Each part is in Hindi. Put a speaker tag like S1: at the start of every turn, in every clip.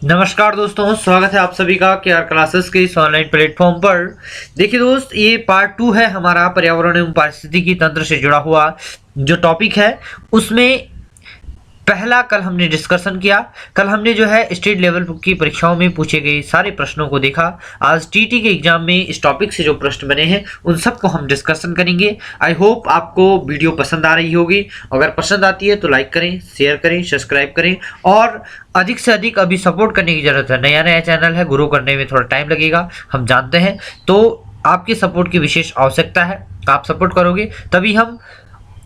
S1: नमस्कार दोस्तों, स्वागत है आप सभी का केआर क्लासेस के इस ऑनलाइन प्लेटफॉर्म पर। देखिए दोस्त, ये पार्ट 2 है हमारा पर्यावरण एवं पारिस्थितिकी तंत्र से जुड़ा हुआ जो टॉपिक है उसमें पहला कल हमने डिस्कशन किया। कल हमने जो है स्टेट लेवल की परीक्षाओं में पूछे गए सारे प्रश्नों को देखा। आज टीटी के एग्जाम में इस टॉपिक से जो प्रश्न बने हैं उन सबको हम डिस्कशन करेंगे। आई होप आपको वीडियो पसंद आ रही होगी। अगर पसंद आती है तो लाइक करें, शेयर करें, सब्सक्राइब करें और अधिक से अधिक अभी सपोर्ट करने की जरूरत है। नया नया चैनल है, ग्रो करने में थोड़ा टाइम लगेगा, हम जानते हैं, तो आपके सपोर्ट की विशेष आवश्यकता है। आप सपोर्ट करोगे तभी हम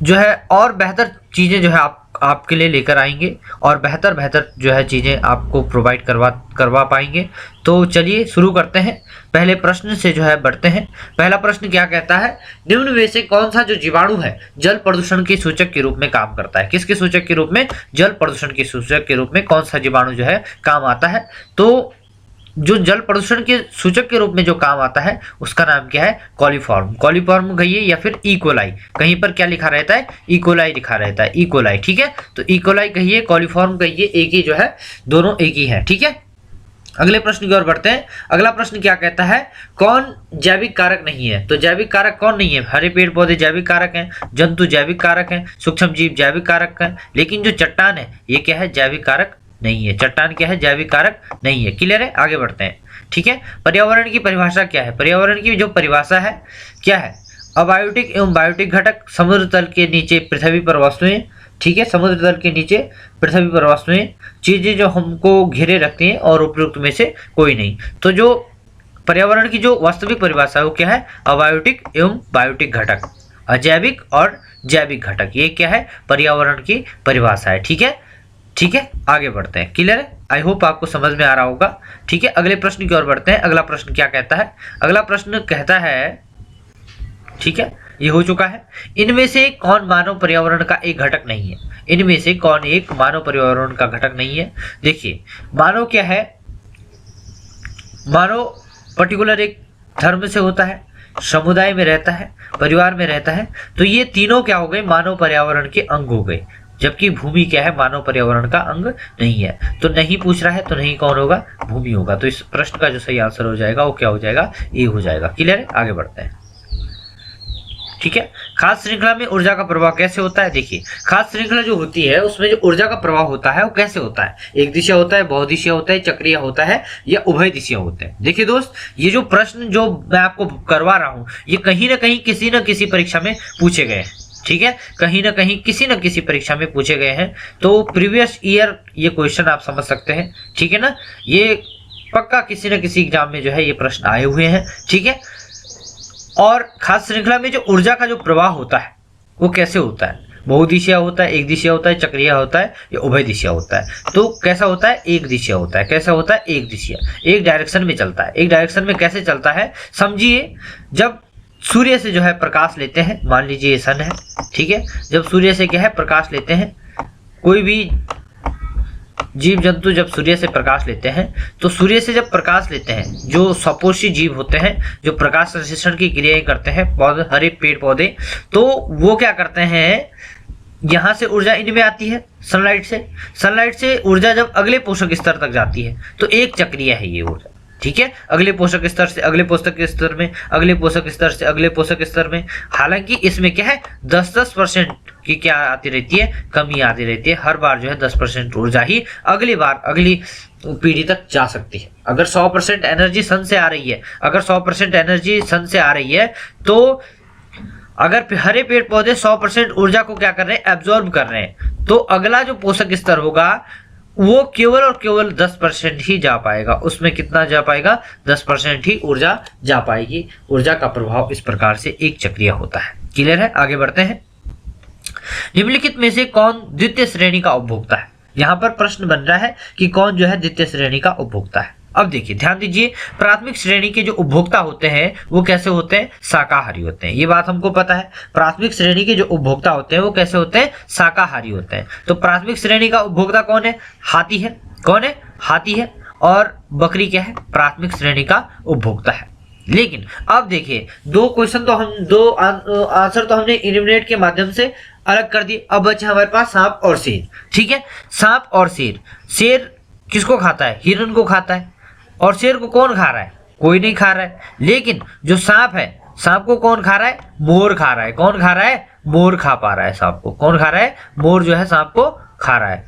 S1: जो है और बेहतर चीज़ें जो है आपके लिए लेकर आएंगे और बेहतर जो है चीज़ें आपको प्रोवाइड करवा पाएंगे। तो चलिए शुरू करते हैं। पहले प्रश्न से जो है बढ़ते हैं। पहला प्रश्न क्या कहता है, निम्न में से कौन सा जो जीवाणु है जल प्रदूषण के सूचक के रूप में काम करता है। किसके सूचक के रूप में? जल प्रदूषण के सूचक के रूप में कौन सा जीवाणु जो है काम आता है? तो जो जल प्रदूषण के सूचक के रूप में जो काम आता है उसका नाम क्या है? कॉलीफॉर्म। कॉलीफॉर्म कहिए या फिर इकोलाई। कहीं पर क्या लिखा रहता है? इकोलाई लिखा रहता है, इकोलाई। ठीक है, तो इकोलाई कहिए, कॉलीफॉर्म कहिए, एक ही जो है, दोनों एक ही है। ठीक है, अगले प्रश्न की ओर बढ़ते हैं। अगला प्रश्न क्या कहता है, कौन जैविक कारक नहीं है? तो जैविक कारक कौन नहीं है? हरे पेड़ पौधे जैविक कारक हैं, जंतु जैविक कारक हैं, सूक्ष्म जीव जैविक कारक हैं, लेकिन जो चट्टान है ये क्या है? जैविक कारक नहीं है। चट्टान क्या है? जैविक कारक नहीं है। क्लियर है? आगे बढ़ते हैं। ठीक है, पर्यावरण की परिभाषा क्या है? पर्यावरण की जो परिभाषा है क्या है? अबायोटिक एवं बायोटिक घटक, समुद्र तल के नीचे पृथ्वी पर वस्तुएं। ठीक है, समुद्र तल के नीचे पृथ्वी पर वस्तुएं, चीजें जो हमको घेरे रखती हैं और उपयुक्त में से कोई नहीं। तो जो पर्यावरण की जो वास्तविक परिभाषा है वो क्या है? अबायोटिक एवं बायोटिक घटक, अजैविक और जैविक घटक, ये क्या है? पर्यावरण की परिभाषा है। ठीक है, ठीक है, आगे बढ़ते हैं। क्लियर है? आई होप आपको समझ में आ रहा होगा। ठीक है, अगले प्रश्न की ओर बढ़ते हैं। अगला प्रश्न क्या कहता है? अगला प्रश्न कहता है, ठीक है, ये हो चुका है, इनमें से कौन मानव पर्यावरण का एक घटक नहीं है? इनमें से कौन एक मानव पर्यावरण का घटक नहीं है? देखिए, मानव क्या है? मानव पर्टिकुलर एक धर्म से होता है, समुदाय में रहता है, परिवार में रहता है, तो ये तीनों क्या हो गए? मानव पर्यावरण के अंग हो गए। जबकि भूमि क्या है? मानव पर्यावरण का अंग नहीं है। तो नहीं पूछ रहा है तो नहीं कौन होगा? भूमि होगा। तो इस प्रश्न का जो सही आंसर हो जाएगा वो क्या हो जाएगा? ए हो जाएगा। क्लियर है? आगे बढ़ते हैं। ठीक है, खाद्य श्रृंखला में ऊर्जा का प्रवाह कैसे होता है? देखिए, खाद्य श्रृंखला जो होती है उसमें जो ऊर्जा का प्रवाह होता है वो कैसे होता है? एक दिशा होता है, बहुदिशीय होता है, चक्रीय होता है या उभय दिशीय होते हैं? देखिए दोस्त, ये जो प्रश्न जो मैं आपको करवा रहा हूं ये कहीं ना कहीं किसी न किसी परीक्षा में पूछे गए हैं। ठीक है, कहीं ना कहीं किसी न किसी परीक्षा में पूछे गए हैं। तो प्रीवियस ईयर ये क्वेश्चन आप समझ सकते हैं। ठीक है ना, ये पक्का किसी न किसी एग्जाम में जो है ये प्रश्न आए हुए हैं। ठीक है, और खाद्य श्रृंखला में जो ऊर्जा का जो प्रवाह होता है वो कैसे होता है? बहुदिशीय होता है, एक दिशीय होता है, चक्रीय होता है या उभय दिशीय होता है? तो कैसा होता है? एक दिशीय होता है। कैसा होता है? एक दिशीय, एक डायरेक्शन में चलता है। एक डायरेक्शन में कैसे चलता है? समझिए, जब सूर्य से जो है प्रकाश लेते हैं, मान लीजिए ये सन है, ठीक है, जब सूर्य से क्या है प्रकाश लेते हैं, कोई भी जीव जंतु जब सूर्य से प्रकाश लेते हैं, तो सूर्य से जब प्रकाश लेते हैं, जो सपोषी जीव होते हैं, जो प्रकाश संश्लेषण की क्रियाएं करते हैं, पौधे, हरे पेड़ पौधे, तो वो क्या करते हैं, यहाँ से ऊर्जा इनमें आती है सनलाइट से। सनलाइट से ऊर्जा जब अगले पोषक स्तर तक जाती है तो एक चक्रीय है ये ऊर्जा। ठीक है, अगले पोषक स्तर से अगले पोषक स्तर में, अगले पोषक स्तर से अगले पोषक स्तर में। हालांकि इसमें क्या है, 10% की क्या आती रहती है? कमी आती रहती है। हर बार जो है 10% ऊर्जा ही अगली बार अगली पीढ़ी तक जा सकती है। अगर 100% एनर्जी सन से आ रही है, अगर 100% एनर्जी सन से आ रही है, तो अगर हरे पेड़ पौधे 100% ऊर्जा को क्या कर रहे हैं? एब्जॉर्ब कर रहे हैं, तो अगला जो पोषक स्तर होगा वो केवल और केवल 10% ही जा पाएगा। उसमें कितना जा पाएगा? 10% ही ऊर्जा जा पाएगी। ऊर्जा का प्रभाव इस प्रकार से एक चक्रीय होता है। क्लियर है? आगे बढ़ते हैं। निम्नलिखित में से कौन द्वितीय श्रेणी का उपभोक्ता है? यहाँ पर प्रश्न बन रहा है कि कौन जो है द्वितीय श्रेणी का उपभोक्ता है। अब देखिए, ध्यान दीजिए, प्राथमिक श्रेणी के जो उपभोक्ता होते हैं वो कैसे होते हैं? शाकाहारी होते हैं। ये बात हमको पता है। प्राथमिक श्रेणी के जो उपभोक्ता होते हैं वो कैसे होते हैं? शाकाहारी होते हैं। तो प्राथमिक श्रेणी का उपभोक्ता कौन है? हाथी है। कौन है? हाथी है। और बकरी क्या है? प्राथमिक श्रेणी का उपभोक्ता है। लेकिन अब देखिए, दो क्वेश्चन तो हम दो आंसर तो हमने एलिमिनेट के माध्यम से अलग कर दिए। अब बचे हमारे पास सांप और शेर। ठीक है, सांप और शेर। शेर किसको खाता है? हिरन को खाता है। और शेर को कौन खा रहा है? कोई नहीं खा रहा है। लेकिन जो सांप है, सांप को कौन खा रहा है? मोर खा रहा है। कौन खा रहा है? मोर खा पा रहा है सांप को। कौन खा रहा है? मोर जो है सांप को खा रहा है।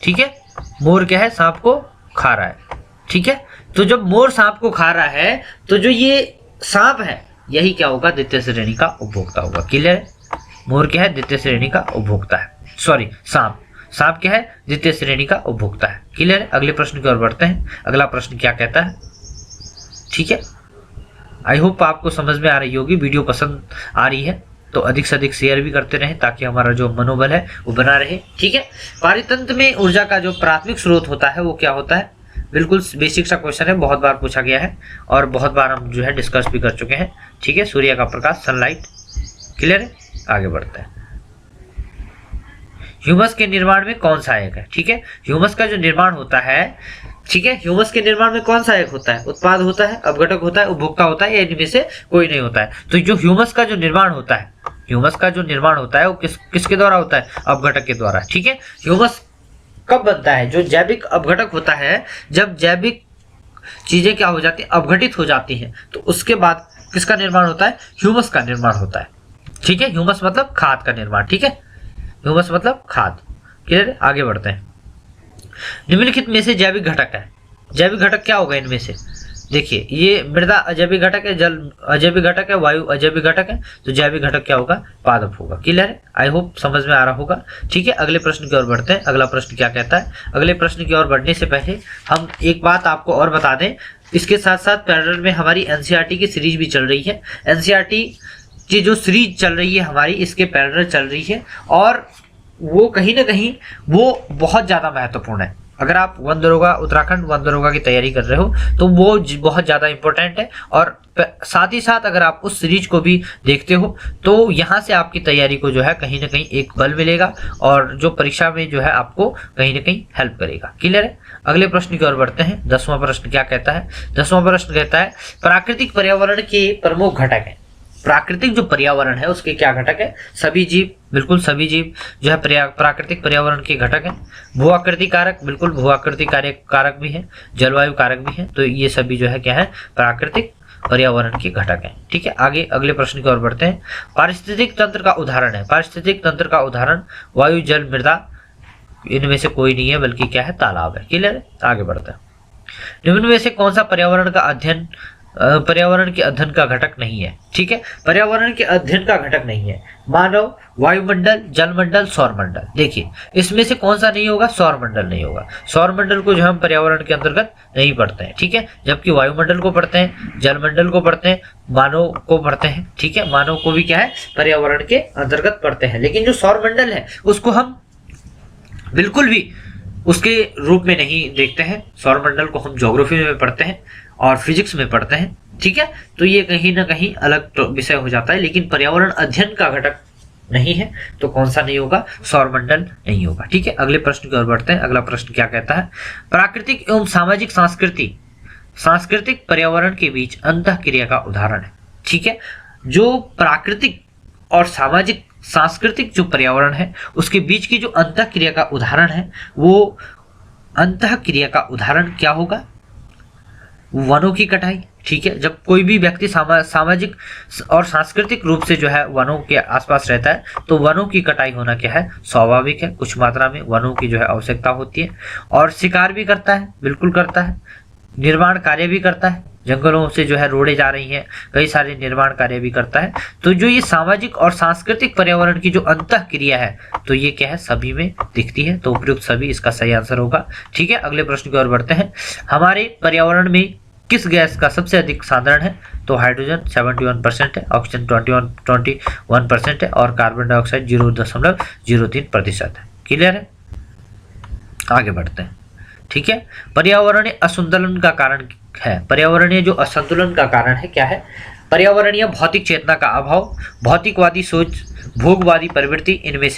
S1: ठीक है, मोर क्या है? सांप को खा रहा है। ठीक है, तो जब मोर सांप को खा रहा है तो जो ये सांप है यही क्या होगा? द्वितीय श्रेणी का उपभोक्ता होगा। क्लियर है? मोर क्या है? द्वितीय श्रेणी का उपभोक्ता है। सॉरी, सांप क्या है? द्वितीय श्रेणी का उपभोक्ता है। क्लियर है? अगले प्रश्न की ओर बढ़ते हैं। अगला प्रश्न क्या कहता है? ठीक है, आई होप आपको समझ में आ रही होगी। वीडियो पसंद आ रही है तो अधिक से अधिक शेयर भी करते रहें ताकि हमारा जो मनोबल है वो बना रहे। ठीक है, पारितंत्र में ऊर्जा का जो प्राथमिक स्रोत होता है वो क्या होता है? बिल्कुल बेसिक सा क्वेश्चन है, बहुत बार पूछा गया है और बहुत बार हम जो है डिस्कस भी कर चुके हैं। ठीक है, सूर्य का प्रकाश, सनलाइट। क्लियर है? आगे बढ़ते हैं। ह्यूमस के निर्माण में कौन सहायक है? ठीक है, ह्यूमस का जो निर्माण होता है, ठीक है, ह्यूमस के निर्माण में कौन सहायक होता है? उत्पाद होता है, अपघटक होता है, उपभोक्ता होता है, या इनमें से कोई नहीं होता है? तो जो ह्यूमस का जो निर्माण होता है, ह्यूमस का जो निर्माण होता है वो किसके द्वारा होता है? अपघटक के द्वारा। ठीक है, ह्यूमस कब बनता है? जो जैविक अपघटक होता है, जब जैविक चीजें क्या हो जाती है? अपघटित हो जाती हैं, तो उसके बाद किसका निर्माण होता है? ह्यूमस का निर्माण होता है। ठीक है, ह्यूमस मतलब खाद का निर्माण। ठीक है, ह्यूमस मतलब खाद। क्लियर है? आगे बढ़ते हैं। निम्नलिखित में से जैविक घटक है। जैविक घटक क्या होगा इनमें से? देखिए, ये मृदा अजैविक घटक है, जल अजैविक घटक है, वायु अजैविक घटक है, तो जैविक घटक क्या होगा? पादप होगा। क्लियर है? आई होप समझ में आ रहा होगा। ठीक है, अगले प्रश्न की ओर बढ़ते हैं। अगला प्रश्न क्या कहता है? अगले प्रश्न की ओर बढ़ने से पहले हम एक बात आपको और बता दें, इसके साथ साथ पैरेलल में हमारी एनसीईआरटी की सीरीज भी चल रही है। एनसीईआरटी की जो सीरीज चल रही है हमारी, इसके पैरेलल चल रही है और वो कहीं ना कहीं वो बहुत ज़्यादा महत्वपूर्ण है। अगर आप वन दरोगा उत्तराखंड वन दरोगा की तैयारी कर रहे हो तो वो बहुत ज़्यादा इंपॉर्टेंट है। और साथ ही साथ अगर आप उस सीरीज को भी देखते हो तो यहाँ से आपकी तैयारी को जो है कहीं ना कहीं एक बल मिलेगा और जो परीक्षा में जो है आपको कहीं ना कहीं हेल्प करेगा। क्लियर है? अगले प्रश्न की ओर बढ़ते हैं। 10वां प्रश्न क्या कहता है? 10वां प्रश्न कहता है प्राकृतिक पर्यावरण के प्रमुख घटक हैं। प्राकृतिक जो पर्यावरण है उसके क्या घटक है? सभी जीव, बिल्कुल सभी जीव जो है प्राकृतिक पर्यावरण के घटक हैं। भू-आकृति कारक, बिल्कुल भू-आकृति कारक भी है, जलवायु कारक भी है, तो ये सभी जो है क्या है? प्राकृतिक पर्यावरण के घटक हैं। ठीक है, आगे अगले प्रश्न की ओर बढ़ते हैं। पारिस्थितिक तंत्र का उदाहरण है। पारिस्थितिक तंत्र का उदाहरण वायु, जल, मृदा, इनमें से कोई नहीं है बल्कि क्या है? तालाब है। क्लियर है? आगे बढ़ते हैं। निम्न में से कौन सा पर्यावरण के अध्ययन का घटक नहीं है? ठीक है, पर्यावरण के अध्ययन का घटक नहीं है। मानव, वायुमंडल, जलमंडल, सौरमंडल। देखिए, इसमें से कौन सा नहीं होगा? सौरमंडल नहीं होगा। सौरमंडल को जो हम पर्यावरण के अंतर्गत नहीं पढ़ते हैं। ठीक है, जबकि वायुमंडल को पढ़ते हैं, जलमंडल को पढ़ते हैं, मानव को पढ़ते हैं। ठीक है, मानव को भी क्या है? पर्यावरण के अंतर्गत पढ़ते हैं। लेकिन जो सौरमंडल है उसको हम बिल्कुल भी उसके रूप में नहीं देखते हैं। सौरमंडल को हम ज्योग्राफी में पढ़ते हैं और फिजिक्स में पढ़ते हैं। ठीक है, तो ये कहीं ना कहीं अलग विषय हो जाता है, लेकिन पर्यावरण अध्ययन का घटक नहीं है, तो कौन सा नहीं होगा? सौरमंडल नहीं होगा। ठीक है, अगले प्रश्न की ओर बढ़ते हैं। अगला प्रश्न क्या कहता है? प्राकृतिक एवं सामाजिक सांस्कृतिक पर्यावरण के बीच अंतःक्रिया का उदाहरण है। ठीक है, जो प्राकृतिक और सामाजिक सांस्कृतिक जो पर्यावरण है उसके बीच की जो अंतःक्रिया का उदाहरण है, वो अंतःक्रिया का उदाहरण क्या होगा? वनों की कटाई। ठीक है, जब कोई भी व्यक्ति सामाजिक और सांस्कृतिक रूप से जो है वनों के आसपास रहता है तो वनों की कटाई होना क्या है? स्वाभाविक है। कुछ मात्रा में वनों की जो है आवश्यकता होती है। और शिकार भी करता है, बिल्कुल करता है। निर्माण कार्य भी करता है, जंगलों से जो है रोड़े जा रही हैं, कई सारे निर्माण कार्य भी करता है। तो जो ये सामाजिक और सांस्कृतिक पर्यावरण की जो अंतःक्रिया है तो ये क्या है? सभी में दिखती है, तो उपयुक्त सभी इसका सही आंसर होगा। ठीक है, अगले प्रश्न की ओर बढ़ते हैं। हमारे पर्यावरण में किस गैस का सबसे अधिक सांद्रण है? तो हाइड्रोजन 71% है, ऑक्सीजन 21% है और कार्बन डाइऑक्साइड 0.03% है। क्लियर है? आगे बढ़ते हैं। ठीक है, पर्यावरणीय असंतुलन का कारण है। पर्यावरणीय जो असंतुलन का कारण है क्या है? पर्यावरणीय भौतिक चेतना का अभाव, भौतिकवादी सोच, भोगवादी प्रवृत्ति, इनमें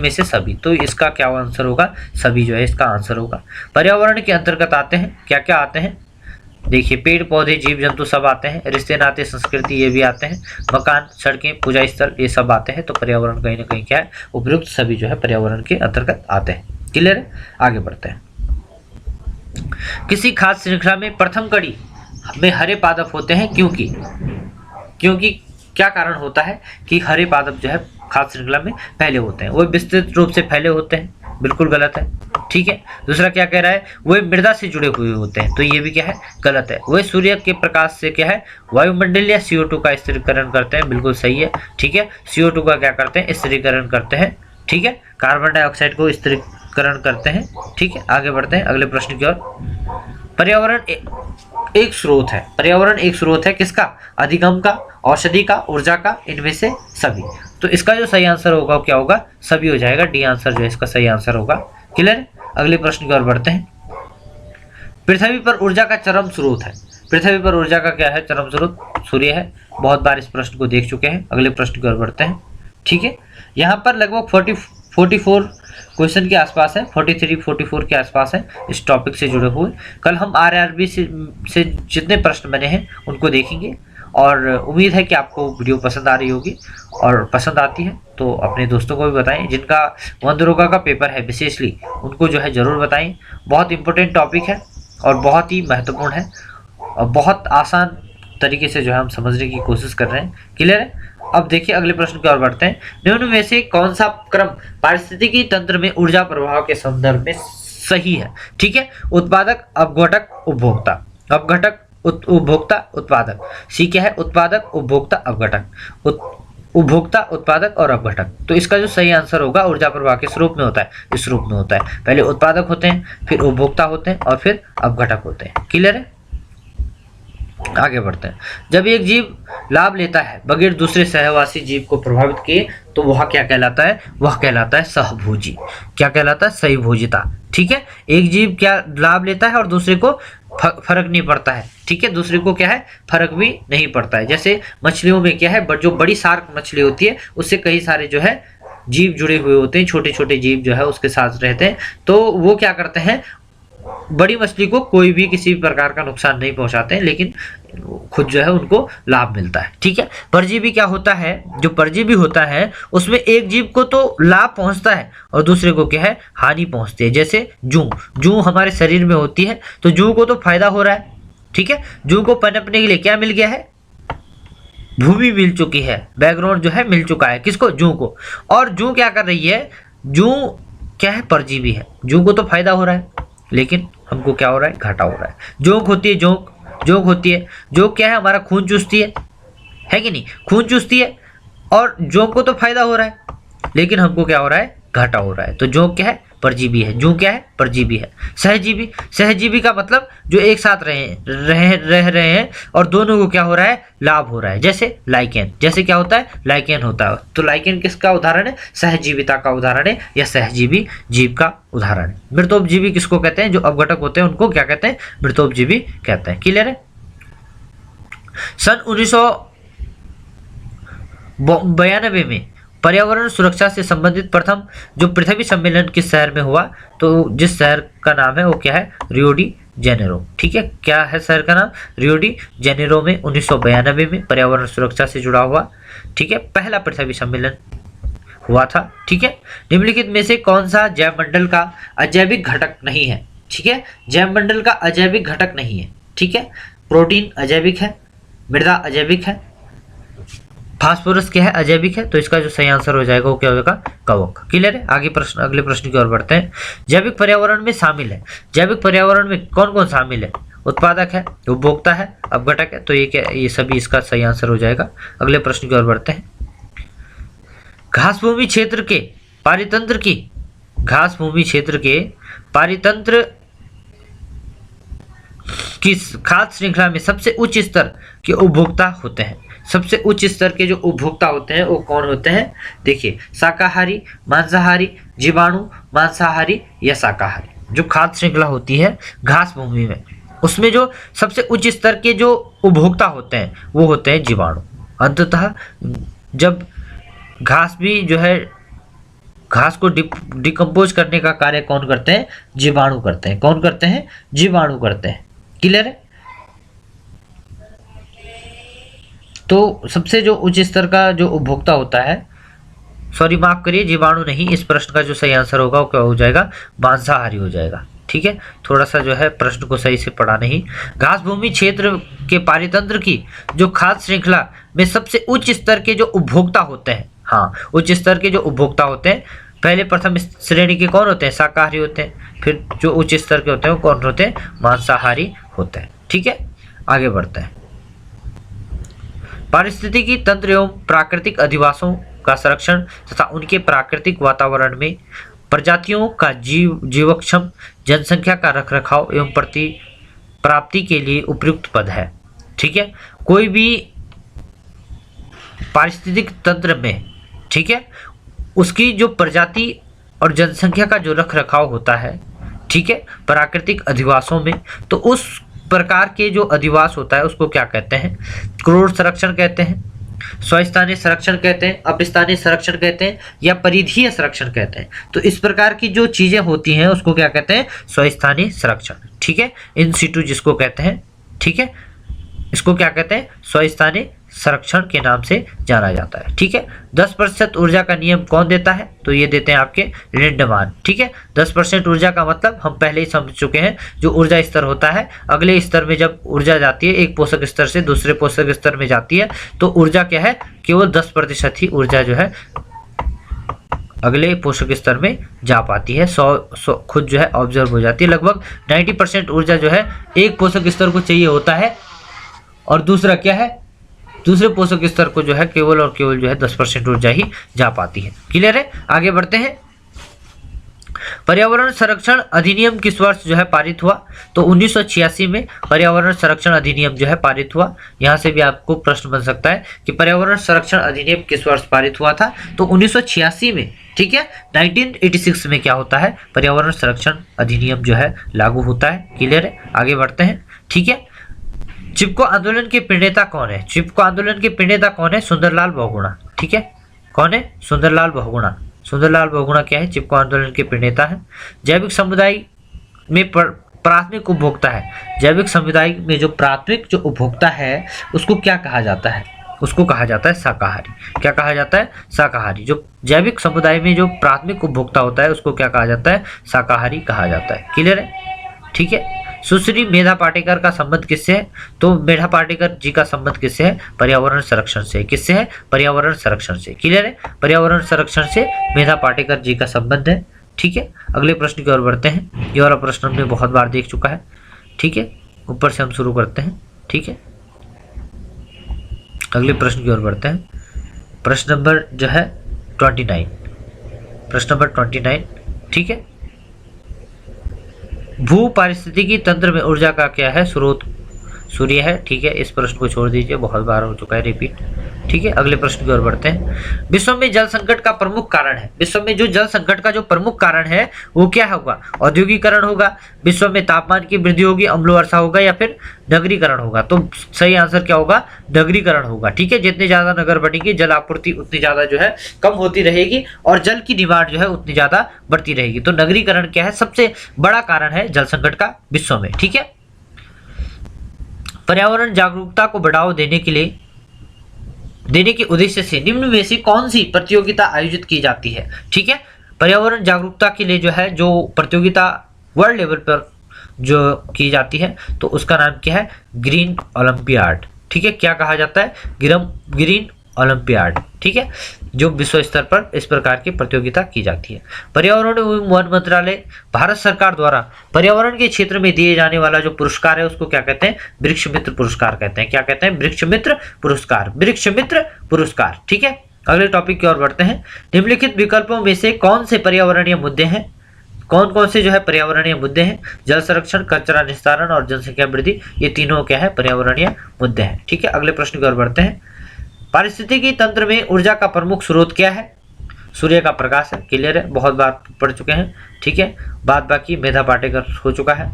S1: से सभी। तो इसका क्या आंसर होगा? सभी जो है इसका आंसर होगा। पर्यावरण के अंतर्गत आते हैं क्या क्या आते हैं? देखिए, पेड़ पौधे, जीव जंतु सब आते हैं। रिश्ते नाते, संस्कृति, ये भी आते हैं। मकान, सड़कें, पूजा स्थल, ये सब आते हैं। तो पर्यावरण कहीं ना कहीं क्या है? उपयुक्त सभी जो है पर्यावरण के अंतर्गत आते हैं। क्लियर है? आगे बढ़ते हैं। किसी खाद्य श्रृंखला में प्रथम कड़ी में हरे पादप होते हैं, क्योंकि क्या कारण होता है कि हरे पादप जो है खाद्य श्रृंखला में पहले होते हैं, वो विस्तृत रूप से फैले होते हैं, बिल्कुल गलत है। ठीक है, दूसरा क्या कह रहा है, वे मृदा से जुड़े हुए होते हैं, तो ये भी क्या है, गलत है। वे सूर्य के प्रकाश से क्या है, वायुमंडल या CO2 का स्थिरीकरण करते हैं, बिल्कुल सही है। ठीक है, CO2 का क्या करते हैं, स्थिरीकरण करते हैं। ठीक है, कार्बन डाइऑक्साइड को स्थिरीकरण करते हैं। ठीक है, आगे बढ़ते हैं अगले प्रश्न की ओर। पर्यावरण एक स्रोत है, पर्यावरण एक स्रोत है किसका, अधिगम का, औषधि का, ऊर्जा का, इनमें से सभी। तो इसका जो सही आंसर होगा क्या होगा, सभी हो जाएगा। डी आंसर जो है इसका सही आंसर होगा। क्लियर है, अगले प्रश्न की ओर बढ़ते हैं। पृथ्वी पर ऊर्जा का चरम स्रोत है, पृथ्वी पर ऊर्जा का क्या है, चरम स्रोत सूर्य है। बहुत बार इस प्रश्न को देख चुके हैं। अगले प्रश्न की ओर बढ़ते हैं। ठीक है, यहाँ पर लगभग 44 क्वेश्चन के आसपास है, 43-44 के आसपास है इस टॉपिक से जुड़े हुए। कल हम RRB से जितने प्रश्न बने हैं उनको देखेंगे, और उम्मीद है कि आपको वीडियो पसंद आ रही होगी, और पसंद आती है तो अपने दोस्तों को भी बताएं। जिनका वन दरोगा का पेपर है विशेषली, उनको जो है ज़रूर बताएं। बहुत इंपॉर्टेंट टॉपिक है और बहुत ही महत्वपूर्ण है, और बहुत आसान तरीके से जो है हम समझने की कोशिश कर रहे हैं। क्लियर है, अब देखिए अगले प्रश्न की ओर बढ़ते हैं। निम्न में से कौन सा क्रम पारिस्थितिकी तंत्र में ऊर्जा प्रवाह के संदर्भ में सही है। ठीक है, उत्पादक, अपघटक, उपभोक्ता। अपघटक, उपभोक्ता, उत्पादक। सी क्या है, उत्पादक, उपभोक्ता, अपघटक। उपभोक्ता, उत्पादक और अपघटक। तो इसका जो सही आंसर होगा, ऊर्जा प्रवाह किस रूप में होता है, इस रूप में होता है। पहले उत्पादक होते हैं, फिर उपभोक्ता होते हैं, और फिर अपघटक होते हैं। क्लियर है, आगे बढ़ते हैं। जब एक जीव लाभ लेता है बगैर दूसरे सहवासी जीव को प्रभावित किए, तो वह क्या कहलाता है, वह कहलाता है सहभोजी। क्या कहलाता है, सहभोजिता। ठीक है, एक जीव क्या लाभ लेता है और दूसरे को फर्क नहीं पड़ता है। ठीक है, दूसरे को क्या है, फर्क भी नहीं पड़ता है। जैसे मछलियों में क्या है, जो बड़ी शार्क मछली होती है, उससे कई सारे जो है जीव जुड़े हुए होते हैं, छोटे छोटे जीव जो है उसके साथ रहते हैं। तो वो क्या करते हैं, बड़ी मछली को कोई भी किसी प्रकार का नुकसान नहीं पहुंचाते हैं, लेकिन खुद जो है उनको लाभ मिलता है। ठीक है, परजीवी क्या होता है, जो परजीवी होता है उसमें एक जीव को तो लाभ पहुंचता है और दूसरे को क्या है, हानि पहुंचती है। जैसे जू हमारे शरीर में होती है, तो जू को तो फायदा हो रहा है। ठीक है, जू को पनपने के लिए क्या मिल गया है, भूमि मिल चुकी है, बैकग्राउंड जो है मिल चुका है, किसको, जू को। और जू क्या कर रही है, जू क्या है, परजीवी है, जू को तो फायदा हो रहा है, लेकिन हमको क्या हो रहा है, घाटा हो रहा है। जोंक होती है, जोंक होती है, जोंक क्या है, हमारा खून चूसती है कि नहीं, खून चूसती है, और जोंक को तो फायदा हो रहा है, लेकिन हमको क्या हो रहा है, घाटा हो रहा है। तो जोंक क्या है, परजीवी है, जू क्या है, परजीवी है। सहजीवी, सहजीवी का मतलब जो एक साथ रह रहे हैं और दोनों को क्या हो रहा है, लाभ हो रहा है। जैसे लाइकेन, जैसे क्या होता है, लाइकेन होता है। तो लाइकेन किसका उदाहरण है, सहजीविता का उदाहरण है, या सहजीवी जीव का उदाहरण है। मृतोपजीवी किसको कहते हैं, जो अपघटक होते हैं उनको क्या कहते हैं, मृतोपजीवी कहते हैं। क्लियर है। सन 1992 में पर्यावरण सुरक्षा से संबंधित प्रथम जो पृथ्वी सम्मेलन किस शहर में हुआ, तो जिस शहर का नाम है वो क्या है, रियो डी जेनेरो। ठीक है, क्या है शहर का नाम, रियो डी जेनेरो में 1992 में पर्यावरण सुरक्षा से जुड़ा हुआ, ठीक है, पहला पृथ्वी सम्मेलन हुआ था। ठीक है, निम्नलिखित में से कौन सा जैवमंडल का अजैविक घटक नहीं है। ठीक है, जैवमंडल का अजैविक घटक नहीं है। ठीक है, प्रोटीन अजैविक है, मृदा अजैविक है, फास्फोरस क्या है, अजैविक है। तो इसका जो सही आंसर हो जाएगा वो क्या होगा, कवक। क्लियर है, आगे प्रश्न, अगले प्रश्न की ओर बढ़ते हैं। जैविक पर्यावरण में शामिल है, जैविक पर्यावरण में कौन कौन शामिल है, उत्पादक है, उपभोक्ता है, अपघटक है। तो ये क्या, ये सभी इसका सही आंसर हो जाएगा। अगले प्रश्न की ओर बढ़ते हैं। घासभूमि क्षेत्र के पारितंत्र की, घासभूमि क्षेत्र के पारितंत्र की खाद्य श्रृंखला में सबसे उच्च स्तर के उपभोक्ता होते हैं। सबसे उच्च स्तर के जो उपभोक्ता होते हैं वो कौन होते हैं, देखिए, शाकाहारी, मांसाहारी, जीवाणु, मांसाहारी या शाकाहारी। जो खाद्य श्रृंखला होती है घास भूमि में, उसमें जो सबसे उच्च स्तर के जो उपभोक्ता होते हैं वो होते हैं जीवाणु। अंततः जब घास भी जो है, घास को डिकम्पोज करने का कार्य कौन करते हैं, जीवाणु करते हैं। कौन करते हैं, जीवाणु करते हैं। क्लियर है। तो सबसे जो उच्च स्तर का जो उपभोक्ता होता है, सॉरी माफ करिए, जीवाणु नहीं, इस प्रश्न का जो सही आंसर होगा वो क्या हो जाएगा, मांसाहारी हो जाएगा। ठीक है, थोड़ा सा जो है प्रश्न को सही से पढ़ा नहीं। घास भूमि क्षेत्र के पारितंत्र की जो खाद्य श्रृंखला में सबसे उच्च स्तर के जो उपभोक्ता होते हैं, हाँ उच्च स्तर के जो उपभोक्ता होते हैं, पहले प्रथम श्रेणी के कौन होते हैं? शाकाहारी होते हैं। फिर जो उच्च स्तर के होते हैं वो कौन होते हैं? मांसाहारी होते हैं। ठीक है, आगे बढ़ते हैं। पारिस्थितिकी तंत्र एवं प्राकृतिक अधिवासों का संरक्षण तथा उनके प्राकृतिक वातावरण में प्रजातियों का जीवक्षम जनसंख्या का रखरखाव एवं प्राप्ति के लिए उपयुक्त पद है। ठीक है, कोई भी पारिस्थितिक तंत्र में, ठीक है, उसकी जो प्रजाति और जनसंख्या का जो रखरखाव होता है, ठीक है, प्राकृतिक अधिवासों में, तो उस प्रकार के जो अधिवास होता है उसको क्या कहते हैं? क्रोड़ संरक्षण कहते हैं, स्वस्थानीय संरक्षण कहते हैं, अपस्थानीय संरक्षण कहते हैं, या परिधीय संरक्षण कहते हैं। तो इस प्रकार की जो चीजें होती हैं उसको क्या कहते हैं? स्वस्थानीय संरक्षण। ठीक है, इन सिटू जिसको कहते हैं, ठीक है, इसको क्या कहते हैं? स्वस्थानीय संरक्षण के नाम से जाना जाता है। ठीक है, 10% ऊर्जा का नियम कौन देता है? तो ये देते हैं आपके लिंडमान। ठीक है, 10% ऊर्जा का मतलब हम पहले ही समझ चुके हैं, जो ऊर्जा स्तर होता है, अगले स्तर में जब ऊर्जा जाती है एक पोषक स्तर से दूसरे पोषक स्तर में जाती है, तो ऊर्जा क्या है? केवल 10% ही ऊर्जा जो है अगले पोषक स्तर में जा पाती है, 100 खुद जो है ऑब्जर्व हो जाती है। लगभग 90% ऊर्जा जो है एक पोषक स्तर को चाहिए होता है, और दूसरा क्या है? दूसरे पोषक स्तर को जो है केवल और केवल जो है 10% ऊर्जा ही जा पाती है। क्लियर है, आगे बढ़ते हैं। पर्यावरण संरक्षण अधिनियम किस वर्ष जो है पारित हुआ? तो 1986 में पर्यावरण संरक्षण अधिनियम जो है पारित हुआ। यहां से भी आपको प्रश्न बन सकता है कि पर्यावरण संरक्षण अधिनियम किस वर्ष पारित हुआ था? तो 1986 में। ठीक है, 1986 में क्या होता है? पर्यावरण संरक्षण अधिनियम जो है लागू होता है। क्लियर है, आगे बढ़ते हैं। ठीक है, चिपको आंदोलन के प्रणेता कौन है? चिपको आंदोलन के प्रणेता कौन है? सुंदरलाल बहुगुणा। ठीक है, कौन है? सुंदरलाल बहुगुणा। सुंदरलाल बहुगुणा क्या है? चिपको आंदोलन के प्रणेता है। जैविक समुदाय में प्राथमिक उपभोक्ता है। जैविक समुदाय में जो प्राथमिक जो उपभोक्ता है उसको क्या कहा जाता है? उसको कहा जाता है शाकाहारी। क्या कहा जाता है? शाकाहारी। जो जैविक समुदाय में जो प्राथमिक उपभोक्ता होता है उसको क्या कहा जाता है? शाकाहारी कहा जाता है। क्लियर है, ठीक है। सुश्री मेधा पाटेकर का संबंध किससे है? तो मेधा पाटेकर जी का संबंध किससे है? पर्यावरण संरक्षण से। किससे है? पर्यावरण संरक्षण से। क्लियर है, पर्यावरण संरक्षण से मेधा पाटेकर जी का संबंध है। ठीक है, अगले प्रश्न की ओर बढ़ते हैं। ये वाला प्रश्न हमने बहुत बार देख चुका है। ठीक है, ऊपर से हम शुरू करते हैं। ठीक है, अगले प्रश्न की ओर बढ़ते हैं। प्रश्न नंबर जो है 29। प्रश्न नंबर 29। ठीक है, भू पारिस्थितिकी तंत्र में ऊर्जा का क्या है? स्रोत सूर्य है। ठीक है, इस प्रश्न को छोड़ दीजिए, बहुत बार हो चुका है रिपीट। ठीक है, अगले प्रश्न की ओर बढ़ते हैं। विश्व में जल संकट का प्रमुख कारण है। विश्व में जो जल संकट का जो प्रमुख कारण है वो क्या होगा? औद्योगिकरण होगा, विश्व में तापमान की वृद्धि होगी, अम्ल वर्षा होगा, या फिर नगरीकरण होगा? तो सही आंसर क्या होगा? नगरीकरण होगा। ठीक है, जितने ज्यादा नगर बनेंगे जल आपूर्ति उतनी ज्यादा जो है कम होती रहेगी और जल की डिमांड जो है उतनी ज्यादा बढ़ती रहेगी। तो नगरीकरण क्या है? सबसे बड़ा कारण है जल संकट का विश्व में। ठीक है, पर्यावरण जागरूकता को बढ़ावा देने के उद्देश्य से निम्न में से कौन सी प्रतियोगिता आयोजित की जाती है? ठीक है, पर्यावरण जागरूकता के लिए जो है जो प्रतियोगिता वर्ल्ड लेवल पर जो की जाती है तो उसका नाम क्या है? Green olympiad. ठीक है, क्या कहा जाता है? Green olympiad. ठीक है, जो विश्व स्तर पर इस प्रकार की प्रतियोगिता की जाती है। पर्यावरण एवं वन मंत्रालय भारत सरकार द्वारा पर्यावरण के क्षेत्र में दिए जाने वाला जो पुरस्कार है उसको क्या कहते हैं? वृक्ष मित्र पुरस्कार कहते हैं। क्या कहते हैं? वृक्ष मित्र पुरस्कार। वृक्ष मित्र पुरस्कार। ठीक है, अगले टॉपिक की ओर बढ़ते हैं। निम्नलिखित विकल्पों में से कौन से पर्यावरणीय मुद्दे हैं? कौन कौन से जो है पर्यावरणीय मुद्दे हैं? जल संरक्षण, कचरा निस्तारण और जनसंख्या वृद्धि, ये तीनों क्या है? पर्यावरणीय मुद्दे हैं। ठीक है, अगले प्रश्न की ओर बढ़ते हैं। पारिस्थितिकी तंत्र में ऊर्जा का प्रमुख स्रोत क्या है? सूर्य का प्रकाश है। क्लियर है, बहुत बार पढ़ चुके हैं। ठीक है, बाद बाकी मेधा पाटेकर हो चुका है,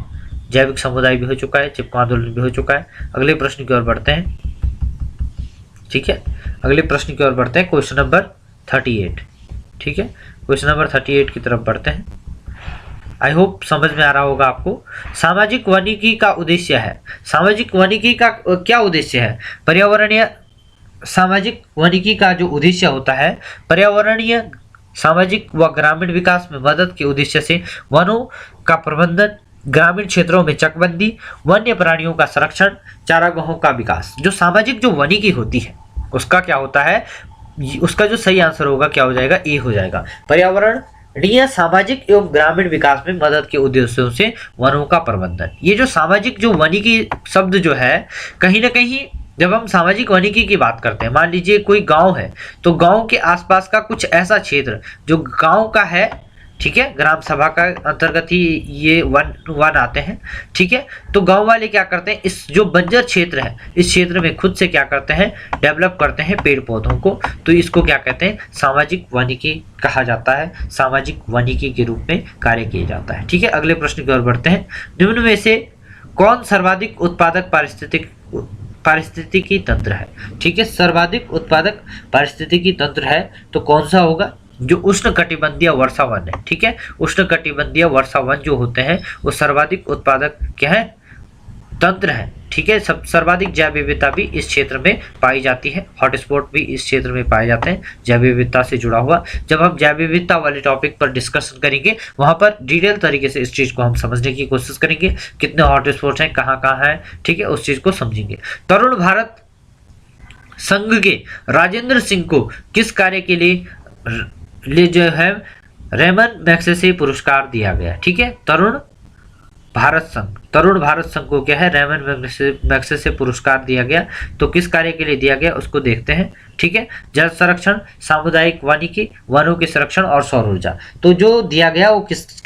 S1: जैविक समुदाय भी हो चुका है, चिपको आंदोलन भी हो चुका है। अगले प्रश्न की ओर बढ़ते हैं। ठीक है, अगले प्रश्न की ओर बढ़ते हैं। Question number 38। ठीक है, क्वेश्चन नंबर 38 की तरफ बढ़ते हैं। आई होप समझ में आ रहा होगा आपको। सामाजिक वानिकी का उद्देश्य है। सामाजिक वानिकी का क्या उद्देश्य है? पर्यावरणीय सामाजिक वानिकी का जो उद्देश्य होता है पर्यावरणीय, सामाजिक व ग्रामीण विकास में मदद के उद्देश्य से वनों का प्रबंधन ग्रामीण क्षेत्रों में चकबंदी, वन्य प्राणियों का संरक्षण, चारागाहों का विकास। जो सामाजिक जो वानिकी होती है उसका क्या होता है, उसका जो सही आंसर होगा क्या हो जाएगा, ए हो जाएगा। पर्यावरणीय, सामाजिक एवं ग्रामीण विकास में मदद के उद्देश्यों से वनों का प्रबंधन। ये जो सामाजिक जो वानिकी शब्द जो है, कहीं ना कहीं जब हम सामाजिक वानिकी की बात करते हैं, मान लीजिए कोई गांव है तो गांव के आसपास का कुछ ऐसा क्षेत्र जो गांव का है, ठीक है, ग्राम सभा का अंतर्गत ही ये वन आते हैं, ठीक है। तो गांव वाले क्या करते हैं, इस जो बंजर क्षेत्र है इस क्षेत्र में खुद से क्या करते हैं, डेवलप करते हैं पेड़ पौधों को। तो इसको क्या कहते हैं, सामाजिक वानिकी कहा जाता है, सामाजिक वानिकी के रूप में कार्य किया जाता है, ठीक है। अगले प्रश्न की ओर बढ़ते हैं। निम्न में से कौन सर्वाधिक उत्पादक पारिस्थितिकी तंत्र है, ठीक है। सर्वाधिक उत्पादक पारिस्थितिकी तंत्र है तो कौन सा होगा, जो उष्ण कटिबंधीय वर्षा वन है, ठीक है। उष्ण कटिबंधीय वर्षा वन जो होते हैं वो सर्वाधिक उत्पादक क्या है, तंत्र है, ठीक है। सब सर्वाधिक जैव विविधता भी इस क्षेत्र में पाई जाती है, हॉटस्पॉट भी इस क्षेत्र में पाए जाते हैं जैव विविधता से जुड़ा हुआ। जब हम जैव विविधता वाले टॉपिक पर डिस्कशन करेंगे वहां पर डिटेल तरीके से इस चीज को हम समझने की कोशिश करेंगे, कितने हॉटस्पॉट हैं, कहाँ कहाँ हैं, ठीक है, उस चीज को समझेंगे। तरुण भारत संघ के राजेंद्र सिंह को किस कार्य के लिए जो है रेमन मैग्सेसे पुरस्कार दिया गया, ठीक है। तरुण भारत संघ को क्या है, रेमन मैग्सेसे पुरस्कार दिया गया। तो किस कार्य के लिए दिया गया उसको देखते हैं, ठीक है। जल संरक्षण, सामुदायिक वानिकी, वनों के संरक्षण और सौर ऊर्जा। तो जो दिया गया वो किस